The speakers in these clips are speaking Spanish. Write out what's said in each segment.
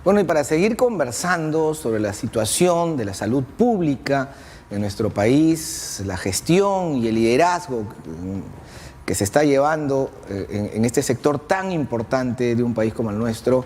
Bueno, y para seguir conversando sobre la situación de la salud pública en nuestro país, la gestión y el liderazgo que se está llevando en este sector tan importante de un país como el nuestro,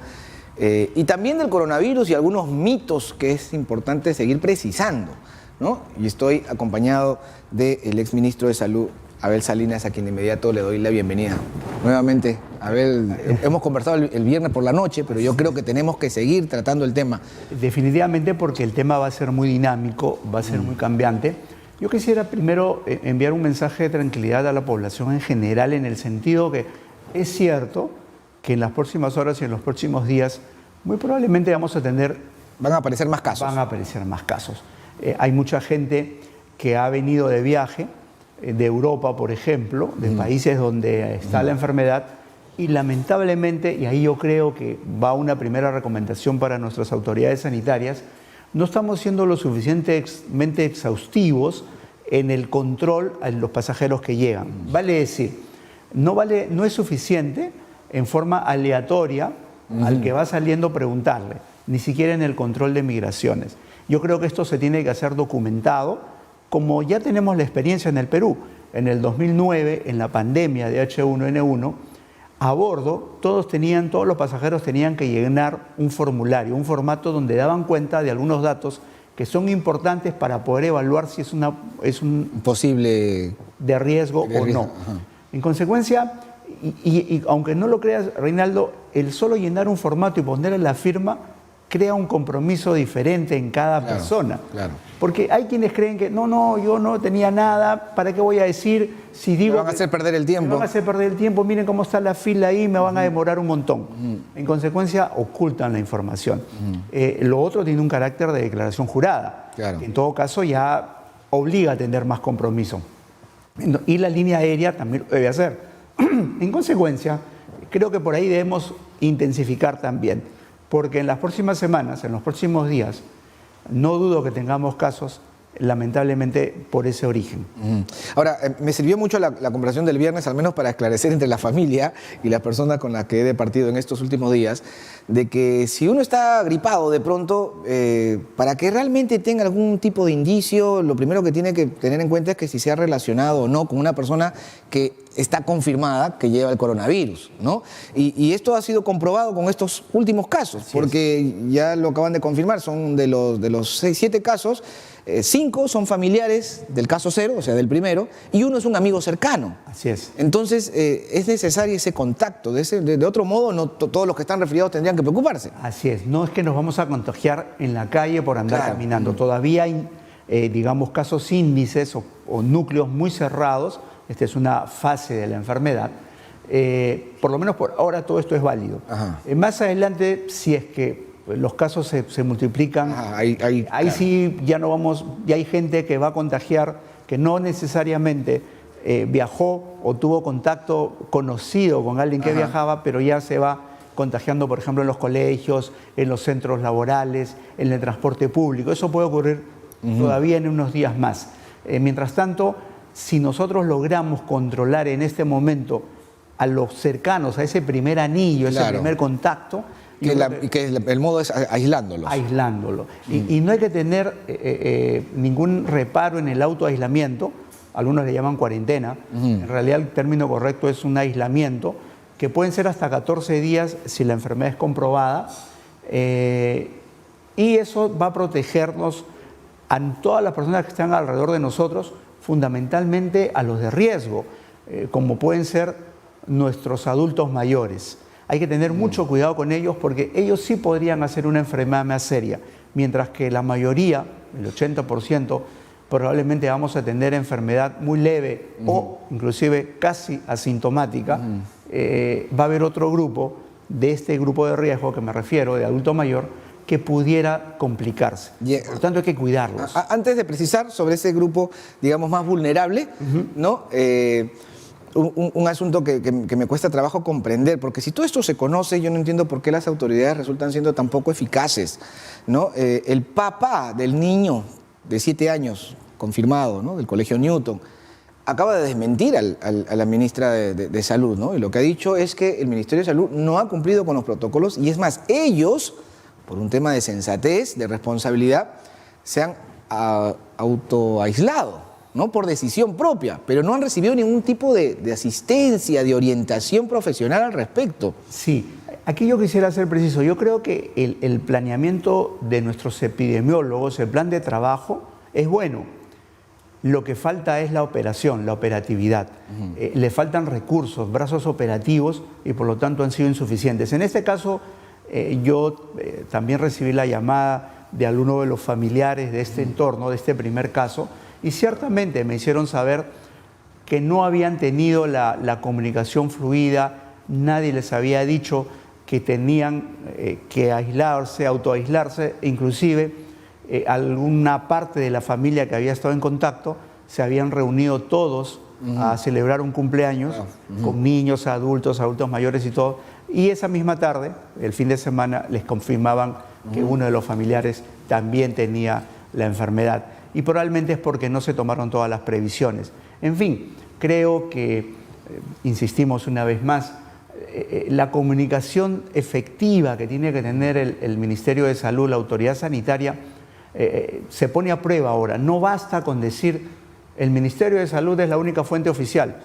y también del coronavirus y algunos mitos que es importante seguir precisando, ¿no? Y estoy acompañado del exministro de Salud, Abel Salinas, a quien de inmediato le doy la bienvenida. Nuevamente, Abel, hemos conversado el viernes por la noche, pero yo creo que tenemos que seguir tratando el tema. Definitivamente, porque el tema va a ser muy dinámico, va a ser muy cambiante. Yo quisiera primero enviar un mensaje de tranquilidad a la población en general, en el sentido que es cierto que en las próximas horas y en los próximos días muy probablemente vamos a tener... Van a aparecer más casos. Van a aparecer más casos. Hay mucha gente que ha venido de viaje, de Europa, por ejemplo, de países donde está la enfermedad, y lamentablemente, y ahí yo creo que va una primera recomendación para nuestras autoridades sanitarias, no estamos siendo lo suficientemente exhaustivos en el control a los pasajeros que llegan. Vale decir, no es suficiente en forma aleatoria al que va saliendo preguntarle, ni siquiera en el control de migraciones. Yo creo que esto se tiene que hacer documentado, como ya tenemos la experiencia en el Perú. En el 2009, en la pandemia de H1N1, a bordo todos los pasajeros tenían que llenar un formulario, un formato donde daban cuenta de algunos datos que son importantes para poder evaluar si es un posible de riesgo o no. Ajá. En consecuencia, y aunque no lo creas, Reinaldo, el solo llenar un formato y ponerle la firma crea un compromiso diferente en cada persona. Claro. Porque hay quienes creen que no, yo no tenía nada, ¿para qué voy a decir? Si digo me van a hacer perder el tiempo. Me van a hacer perder el tiempo, miren cómo está la fila ahí, me van a demorar un montón. En consecuencia, ocultan la información. Lo otro tiene un carácter de declaración jurada, que en todo caso ya obliga a tener más compromiso. Y la línea aérea también lo debe hacer. En consecuencia, creo que por ahí debemos intensificar también. Porque en las próximas semanas, en los próximos días, no dudo que tengamos casos, lamentablemente, por ese origen. Ahora, me sirvió mucho la conversación del viernes, al menos para esclarecer entre la familia y las personas con las que he departido en estos últimos días, de que si uno está gripado de pronto, para que realmente tenga algún tipo de indicio, lo primero que tiene que tener en cuenta es que si se ha relacionado o no con una persona que está confirmada que lleva el coronavirus, ¿no? Y esto ha sido comprobado con estos últimos casos, porque ya lo acaban de confirmar, son de los 7 casos, 5 son familiares del caso 0, o sea, del primero, y 1 es un amigo cercano. Así es. Entonces, es necesario ese contacto. De otro modo, no todos los que están resfriados tendrían que preocuparse. Así es. No es que nos vamos a contagiar en la calle por andar caminando. Todavía hay, digamos, casos índices o núcleos muy cerrados. Esta es una fase de la enfermedad. Por lo menos por ahora todo esto es válido. Más adelante, si es que los casos se multiplican, ahí sí ya no vamos, ya hay gente que va a contagiar que no necesariamente viajó o tuvo contacto conocido con alguien que viajaba, pero ya se va contagiando, por ejemplo, en los colegios, en los centros laborales, en el transporte público. Eso puede ocurrir todavía en unos días más. Mientras tanto, si nosotros logramos controlar en este momento a los cercanos, a ese primer anillo, ese primer contacto, que el modo es aislándolos. Aislándolo. Y no hay que tener ningún reparo en el autoaislamiento, algunos le llaman cuarentena, en realidad el término correcto es un aislamiento, que pueden ser hasta 14 días si la enfermedad es comprobada, y eso va a protegernos a todas las personas que están alrededor de nosotros, fundamentalmente a los de riesgo, como pueden ser nuestros adultos mayores. Hay que tener mucho cuidado con ellos porque ellos sí podrían hacer una enfermedad más seria, mientras que la mayoría, el 80%, probablemente vamos a tener enfermedad muy leve o inclusive casi asintomática. Va a haber otro grupo, de este grupo de riesgo que me refiero, de adulto mayor, que pudiera complicarse. Por lo tanto, hay que cuidarlos. Antes de precisar sobre ese grupo, digamos, más vulnerable, ¿no? Un asunto que me cuesta trabajo comprender, porque si todo esto se conoce, yo no entiendo por qué las autoridades resultan siendo tan poco eficaces, ¿no? El papá del niño de 7 años, confirmado, ¿no? Del Colegio Newton, acaba de desmentir a la ministra de Salud, ¿no? Y lo que ha dicho es que el Ministerio de Salud no ha cumplido con los protocolos y es más, ellos por un tema de sensatez, de responsabilidad, se han autoaislado, ¿no? Por decisión propia, pero no han recibido ningún tipo de asistencia, de orientación profesional al respecto. Sí, aquí yo quisiera ser preciso. Yo creo que el planeamiento de nuestros epidemiólogos, el plan de trabajo, es bueno. Lo que falta es la operación, la operatividad. Le faltan recursos, brazos operativos y por lo tanto han sido insuficientes. En este caso, yo también recibí la llamada de alguno de los familiares de este entorno, de este primer caso, y ciertamente me hicieron saber que no habían tenido la comunicación fluida, nadie les había dicho que tenían que aislarse, autoaislarse, inclusive alguna parte de la familia que había estado en contacto se habían reunido todos a celebrar un cumpleaños con niños, adultos mayores y todo, y esa misma tarde, el fin de semana, les confirmaban que uno de los familiares también tenía la enfermedad, y probablemente es porque no se tomaron todas las previsiones. En fin, creo que, insistimos una vez más, la comunicación efectiva que tiene que tener el Ministerio de Salud, la autoridad sanitaria, se pone a prueba ahora. No basta con decir el Ministerio de Salud es la única fuente oficial.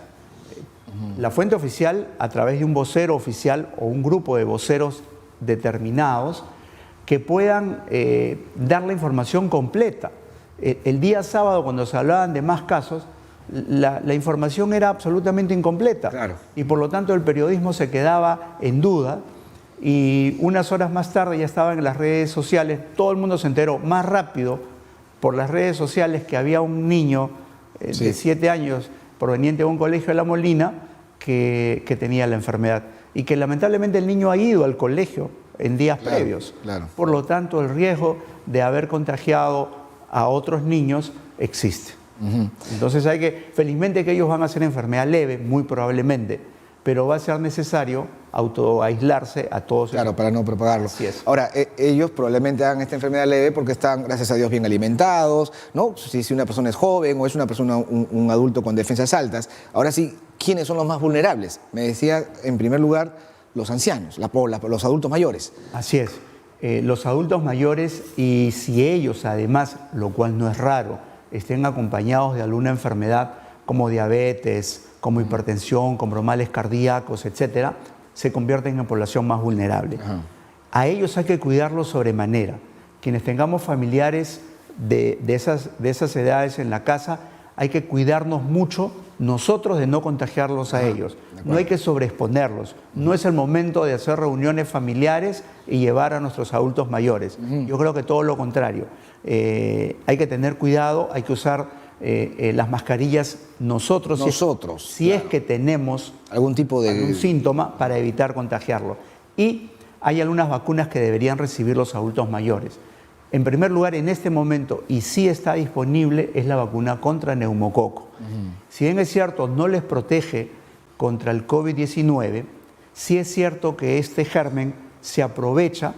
La fuente oficial, a través de un vocero oficial o un grupo de voceros determinados que puedan dar la información completa. El día sábado, cuando se hablaban de más casos, la información era absolutamente incompleta. Claro. Y por lo tanto el periodismo se quedaba en duda. Y unas horas más tarde ya estaban en las redes sociales, todo el mundo se enteró más rápido por las redes sociales que había un niño de 7 años proveniente de un colegio de La Molina que tenía la enfermedad y que lamentablemente el niño ha ido al colegio en días previos. Claro. Por lo tanto, el riesgo de haber contagiado a otros niños existe. Entonces felizmente que ellos van a ser enfermedad leve, muy probablemente, pero va a ser necesario autoaislarse a todos. Claro, para no propagarlo. Así es. Ahora, ellos probablemente hagan esta enfermedad leve porque están, gracias a Dios, bien alimentados, ¿no? Si una persona es joven o es una persona, un adulto con defensas altas. Ahora sí, ¿quiénes son los más vulnerables? Me decía, en primer lugar, los ancianos, los adultos mayores. Así es. Los adultos mayores, y si ellos además, lo cual no es raro, estén acompañados de alguna enfermedad como diabetes, como hipertensión, como males cardíacos, etcétera, se convierten en población más vulnerable. A ellos hay que cuidarlos sobremanera. Quienes tengamos familiares de esas edades en la casa, hay que cuidarnos mucho nosotros de no contagiarlos a ellos. No hay que sobreexponerlos. No es el momento de hacer reuniones familiares y llevar a nuestros adultos mayores. Yo creo que todo lo contrario. Hay que tener cuidado, hay que usar las mascarillas nosotros, si es que tenemos algún síntoma, para evitar contagiarlo. Y hay algunas vacunas que deberían recibir los adultos mayores. En primer lugar, en este momento, y sí está disponible, es la vacuna contra neumococo. Si bien es cierto, no les protege contra el COVID-19, sí es cierto que este germen se aprovecha.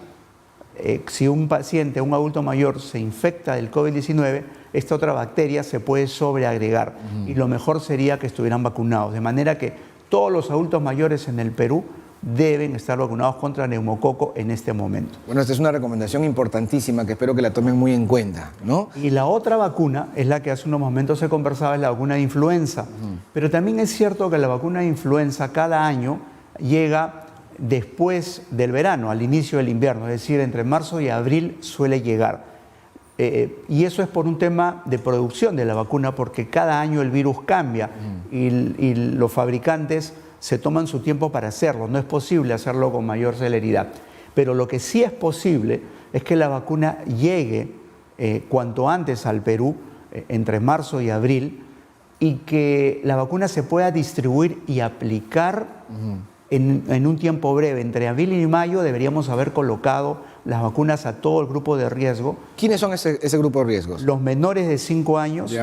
Si un paciente, un adulto mayor, se infecta del COVID-19, esta otra bacteria se puede sobreagregar. Y lo mejor sería que estuvieran vacunados. De manera que todos los adultos mayores en el Perú deben estar vacunados contra neumococo en este momento. Bueno, esta es una recomendación importantísima que espero que la tomen muy en cuenta, ¿no? Y la otra vacuna es la que hace unos momentos se conversaba, es la vacuna de influenza. Pero también es cierto que la vacuna de influenza cada año llega después del verano, al inicio del invierno, es decir, entre marzo y abril suele llegar. Y eso es por un tema de producción de la vacuna, porque cada año el virus cambia y los fabricantes se toman su tiempo para hacerlo. No es posible hacerlo con mayor celeridad. Pero lo que sí es posible es que la vacuna llegue cuanto antes al Perú, entre marzo y abril, y que la vacuna se pueda distribuir y aplicar en un tiempo breve. Entre abril y mayo deberíamos haber colocado las vacunas a todo el grupo de riesgo. ¿Quiénes son ese grupo de riesgos? Los menores de 5 años,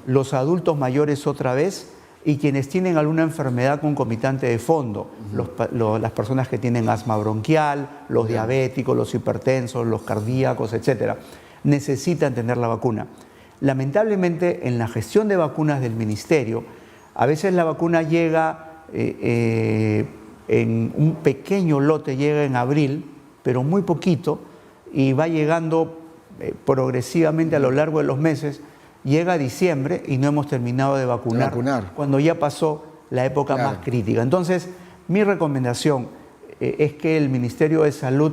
los adultos mayores otra vez, y quienes tienen alguna enfermedad concomitante de fondo, las personas que tienen asma bronquial, los diabéticos, los hipertensos, los cardíacos, etcétera, necesitan tener la vacuna. Lamentablemente, en la gestión de vacunas del Ministerio, a veces la vacuna llega en un pequeño lote, llega en abril, pero muy poquito, y va llegando progresivamente a lo largo de los meses. Llega diciembre y no hemos terminado de vacunar, cuando ya pasó la época más crítica. Entonces, mi recomendación es que el Ministerio de Salud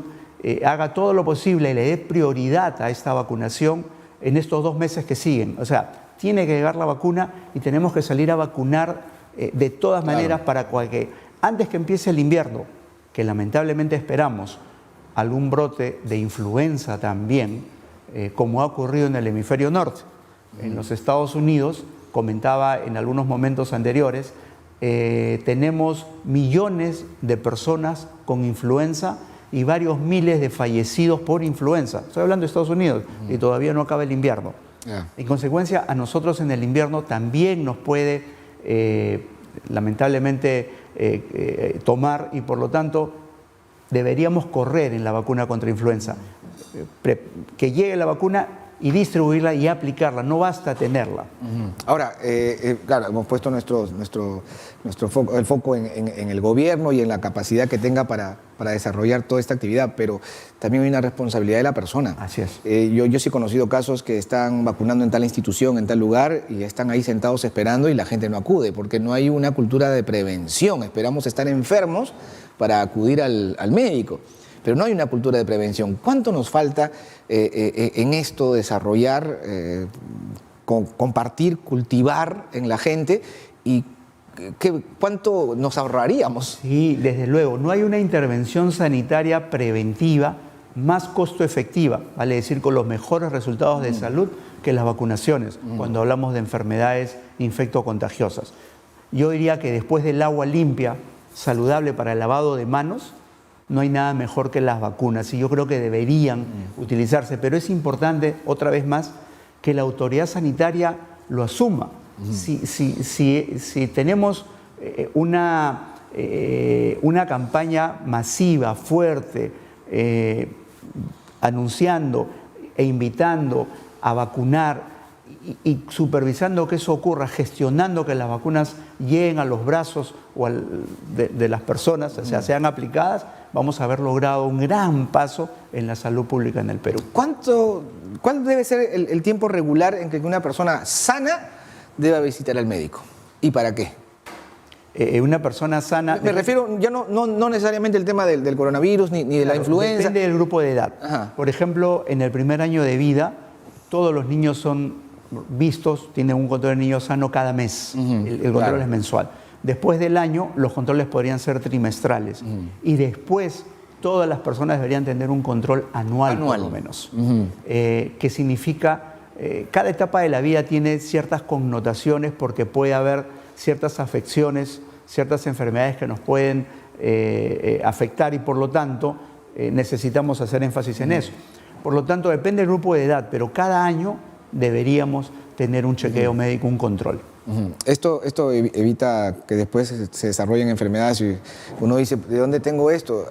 haga todo lo posible y le dé prioridad a esta vacunación en estos 2 meses que siguen. O sea, tiene que llegar la vacuna y tenemos que salir a vacunar de todas maneras para que antes que empiece el invierno, que lamentablemente esperamos algún brote de influenza también, como ha ocurrido en el hemisferio norte. En los Estados Unidos, comentaba en algunos momentos anteriores, tenemos millones de personas con influenza y varios miles de fallecidos por influenza. Estoy hablando de Estados Unidos y todavía no acaba el invierno. En consecuencia, a nosotros en el invierno también nos puede, lamentablemente, tomar, y por lo tanto deberíamos correr en la vacuna contra influenza. Que llegue la vacuna y distribuirla y aplicarla, no basta tenerla. Ahora, claro, hemos puesto el foco en el gobierno y en la capacidad que tenga para desarrollar toda esta actividad, pero también hay una responsabilidad de la persona. Así es. Yo sí he conocido casos que están vacunando en tal institución, en tal lugar, y están ahí sentados esperando y la gente no acude, porque no hay una cultura de prevención. Esperamos estar enfermos para acudir al médico, pero no hay una cultura de prevención. ¿Cuánto nos falta en esto desarrollar, compartir, cultivar en la gente y cuánto nos ahorraríamos? Sí, desde luego. No hay una intervención sanitaria preventiva más costo efectiva, vale decir, con los mejores resultados de salud que las vacunaciones, cuando hablamos de enfermedades infectocontagiosas. Yo diría que después del agua limpia, saludable para el lavado de manos, no hay nada mejor que las vacunas y yo creo que deberían utilizarse, pero es importante, otra vez más, que la autoridad sanitaria lo asuma. Si tenemos una campaña masiva, fuerte, anunciando e invitando a vacunar y supervisando que eso ocurra, gestionando que las vacunas lleguen a los brazos de las personas, o sea, sean aplicadas, vamos a haber logrado un gran paso en la salud pública en el Perú. ¿Cuál debe ser el tiempo regular en que una persona sana deba visitar al médico? ¿Y para qué? Una persona sana... Me refiero ya no necesariamente el tema del coronavirus ni de la influenza. Depende del grupo de edad. Ajá. Por ejemplo, en el primer año de vida, todos los niños son vistos, tienen un control de niño sano cada mes. El control es mensual. Después del año, los controles podrían ser trimestrales. Y después, todas las personas deberían tener un control anual. Por lo menos. Que significa, cada etapa de la vida tiene ciertas connotaciones porque puede haber ciertas afecciones, ciertas enfermedades que nos pueden afectar y por lo tanto necesitamos hacer énfasis en eso. Por lo tanto, depende del grupo de edad, pero cada año deberíamos tener un chequeo médico, un control. Esto evita que después se desarrollen enfermedades y uno dice, ¿de dónde tengo esto?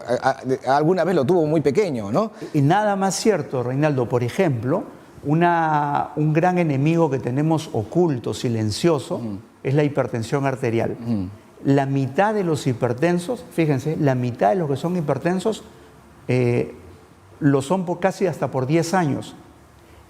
Alguna vez lo tuvo muy pequeño, ¿no? Y nada más cierto, Reinaldo. Por ejemplo, un gran enemigo que tenemos oculto, silencioso, es la hipertensión arterial. La mitad de los hipertensos, fíjense, la mitad de los que son hipertensos lo son casi hasta por 10 años.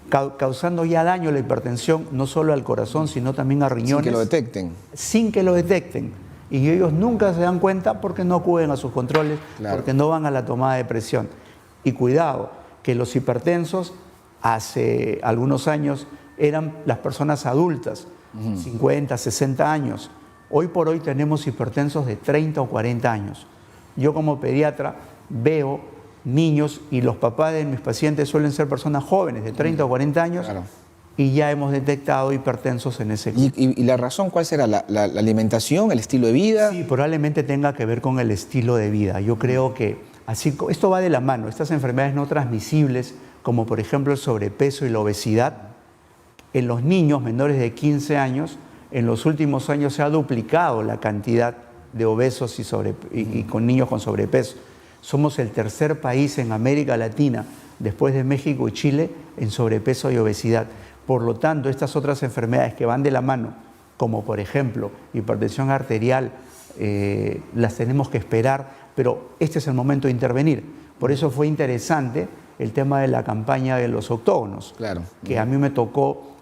Causando ya daño la hipertensión no solo al corazón, sino también a riñones. Sin que lo detecten. Sin que lo detecten. Y ellos nunca se dan cuenta porque no acuden a sus controles, porque no van a la tomada de presión. Y cuidado, que los hipertensos hace algunos años eran las personas adultas, 50, 60 años. Hoy por hoy tenemos hipertensos de 30 o 40 años. Yo como pediatra veo niños y los papás de mis pacientes suelen ser personas jóvenes de 30 o 40 años y ya hemos detectado hipertensos en ese grupo. ¿Y la razón cuál será? ¿La alimentación, el estilo de vida? Sí, probablemente tenga que ver con el estilo de vida. Yo creo que esto va de la mano. Estas enfermedades no transmisibles, como por ejemplo el sobrepeso y la obesidad, en los niños menores de 15 años, en los últimos años se ha duplicado la cantidad de obesos y con niños con sobrepeso. Somos el tercer país en América Latina, después de México y Chile, en sobrepeso y obesidad. Por lo tanto, estas otras enfermedades que van de la mano, como por ejemplo hipertensión arterial, las tenemos que esperar, pero este es el momento de intervenir. Por eso fue interesante el tema de la campaña de los octógonos, Claro. que a mí me tocó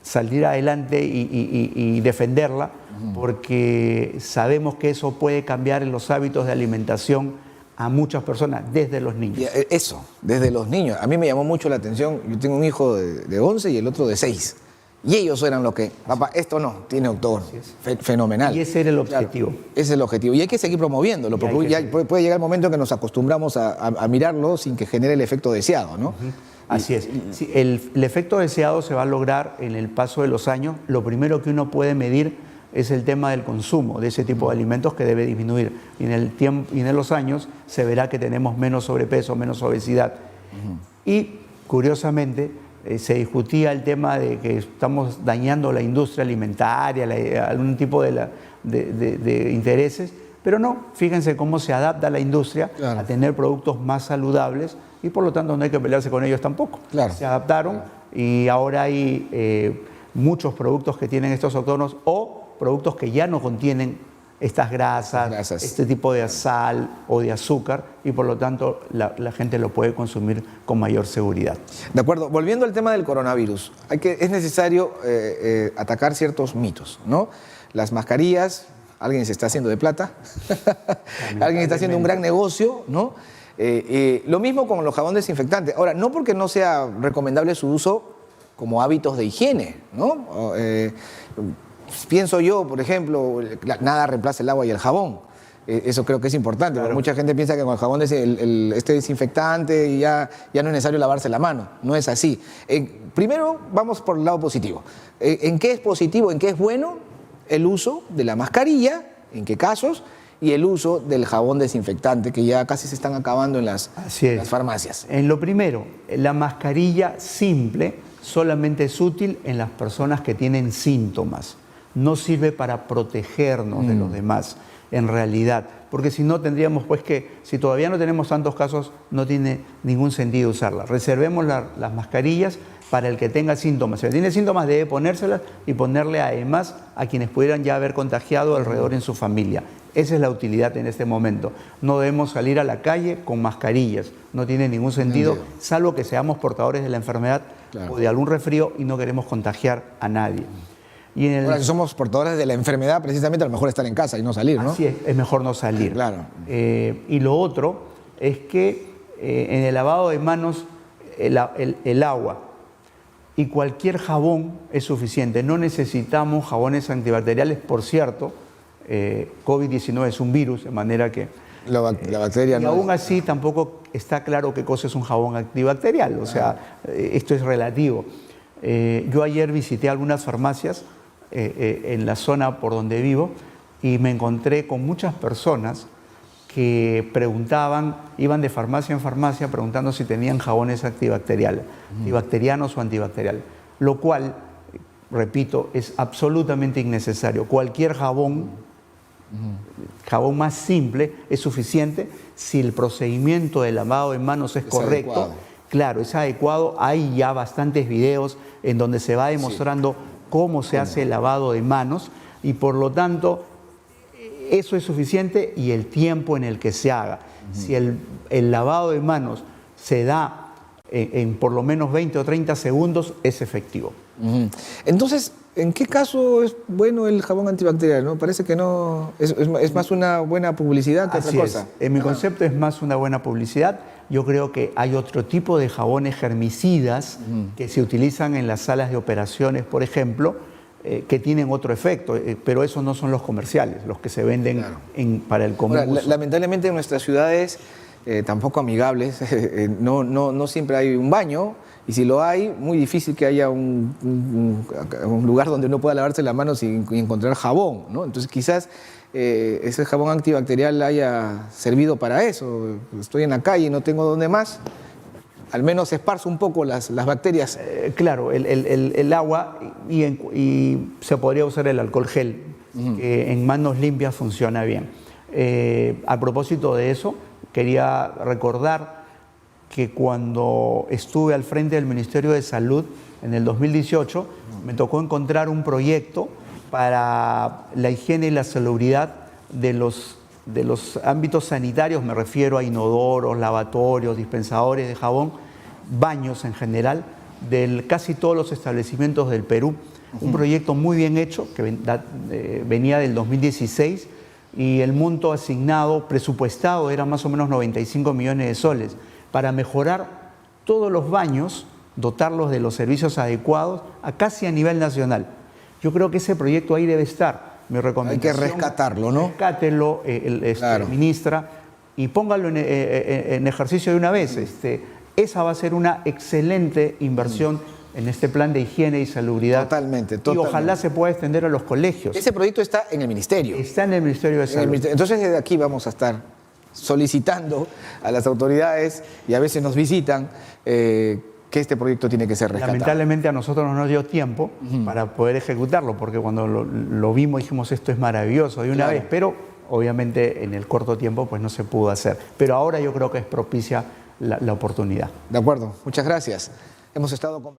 salir adelante y defenderla, porque sabemos que eso puede cambiar en los hábitos de alimentación a muchas personas, desde los niños. Eso, desde los niños. A mí me llamó mucho la atención. Yo tengo un hijo de 11 y el otro de 6. Y ellos eran los que, papá, esto no, tiene octógono. Fenomenal. Y ese era el objetivo. Claro, ese es el objetivo. Y hay que seguir promoviéndolo, porque ya puede llegar el momento en que nos acostumbramos a mirarlo sin que genere el efecto deseado, ¿no? Así es. Sí, el efecto deseado se va a lograr en el paso de los años. Lo primero que uno puede medir es el tema del consumo de ese tipo de alimentos, que debe disminuir. Y en el tiempo y en los años se verá que tenemos menos sobrepeso, menos obesidad. Y curiosamente se discutía el tema de que estamos dañando la industria alimentaria, algún tipo de intereses, pero no, fíjense cómo se adapta la industria a tener productos más saludables, y por lo tanto no hay que pelearse con ellos tampoco. Se adaptaron y ahora hay muchos productos que tienen estos octógonos, o productos que ya no contienen estas grasas, este tipo de sal o de azúcar, y por lo tanto la gente lo puede consumir con mayor seguridad. De acuerdo. Volviendo al tema del coronavirus, es necesario atacar ciertos mitos, ¿no? Las mascarillas, alguien se está haciendo de plata, alguien está haciendo un gran negocio, ¿no? Lo mismo con los jabones desinfectantes. Ahora, no porque no sea recomendable su uso como hábitos de higiene, ¿no? Pienso yo, por ejemplo, nada reemplaza el agua y el jabón. Eso creo que es importante, porque mucha gente piensa que con el jabón este desinfectante y ya no es necesario lavarse la mano. No es así. Primero, vamos por el lado positivo. ¿En qué es positivo, en qué es bueno el uso de la mascarilla? ¿En qué casos? Y el uso del jabón desinfectante, que ya casi se están acabando en las farmacias. En lo primero, la mascarilla simple solamente es útil en las personas que tienen síntomas. No sirve para protegernos de los demás, en realidad. Porque si no, tendríamos si todavía no tenemos tantos casos, no tiene ningún sentido usarla. Reservemos las mascarillas para el que tenga síntomas. Si tiene síntomas, debe ponérselas y ponerle además a quienes pudieran ya haber contagiado alrededor en su familia. Esa es la utilidad en este momento. No debemos salir a la calle con mascarillas. No tiene ningún sentido, salvo que seamos portadores de la enfermedad o de algún resfrío y no queremos contagiar a nadie. Ahora, si somos portadores de la enfermedad, precisamente a lo mejor estar en casa y no salir, ¿no? Así es mejor no salir. Claro. Y lo otro es que en el lavado de manos, el agua y cualquier jabón es suficiente. No necesitamos jabones antibacteriales. Por cierto, COVID-19 es un virus, de manera que la bacteria y no aún así tampoco está claro qué cosa es un jabón antibacterial. O sea, esto es relativo. Yo ayer visité algunas farmacias en la zona por donde vivo, y me encontré con muchas personas que preguntaban, iban de farmacia en farmacia preguntando si tenían jabones antibacteriales, antibacterianos o antibacteriales, lo cual, repito, es absolutamente innecesario. Cualquier jabón más simple es suficiente si el procedimiento de lavado de manos es correcto. Adecuado. Claro, es adecuado. Hay ya bastantes videos en donde se va demostrando cómo se hace el lavado de manos, y por lo tanto eso es suficiente, y el tiempo en el que se haga. Si el lavado de manos se da en por lo menos 20 o 30 segundos, es efectivo. Entonces, ¿en qué caso es bueno el jabón antibacterial? ¿No? Parece que no es más una buena publicidad que otra cosa. En mi concepto es más una buena publicidad. Yo creo que hay otro tipo de jabones germicidas que se utilizan en las salas de operaciones, por ejemplo, que tienen otro efecto, pero esos no son los comerciales, los que se venden para el común uso. Lamentablemente en nuestras ciudades, tampoco amigables, no siempre hay un baño, y si lo hay, muy difícil que haya un lugar donde uno pueda lavarse las manos y encontrar jabón, ¿no? Entonces quizás ese jabón antibacterial haya servido para eso. Estoy en la calle y no tengo dónde más, al menos esparzo un poco las bacterias. Claro, el agua y se podría usar el alcohol gel, que en manos limpias funciona bien. A propósito de eso, quería recordar que cuando estuve al frente del Ministerio de Salud en el 2018, me tocó encontrar un proyecto para la higiene y la salubridad de los de los ámbitos sanitarios, me refiero a inodoros, lavatorios, dispensadores de jabón, baños en general, de casi todos los establecimientos del Perú. Un proyecto muy bien hecho, que venía del 2016, y el monto asignado, presupuestado, era más o menos 95 millones de soles, para mejorar todos los baños, dotarlos de los servicios adecuados, casi a nivel nacional. Yo creo que ese proyecto ahí debe estar. Mi recomendación, hay que rescatarlo, ¿no? Rescátelo, Claro. ministra, y póngalo en ejercicio de una vez. Esa va a ser una excelente inversión en este plan de higiene y salubridad. Totalmente. Y ojalá se pueda extender a los colegios. Ese proyecto está en el Ministerio. Está en el Ministerio de Salud. Entonces desde aquí vamos a estar solicitando a las autoridades, y a veces nos visitan, que este proyecto tiene que ser rescatado. Lamentablemente a nosotros no nos dio tiempo para poder ejecutarlo, porque cuando lo vimos dijimos esto es maravilloso de una vez, pero obviamente en el corto tiempo pues no se pudo hacer. Pero ahora yo creo que es propicia la oportunidad. De acuerdo, muchas gracias. Hemos estado con...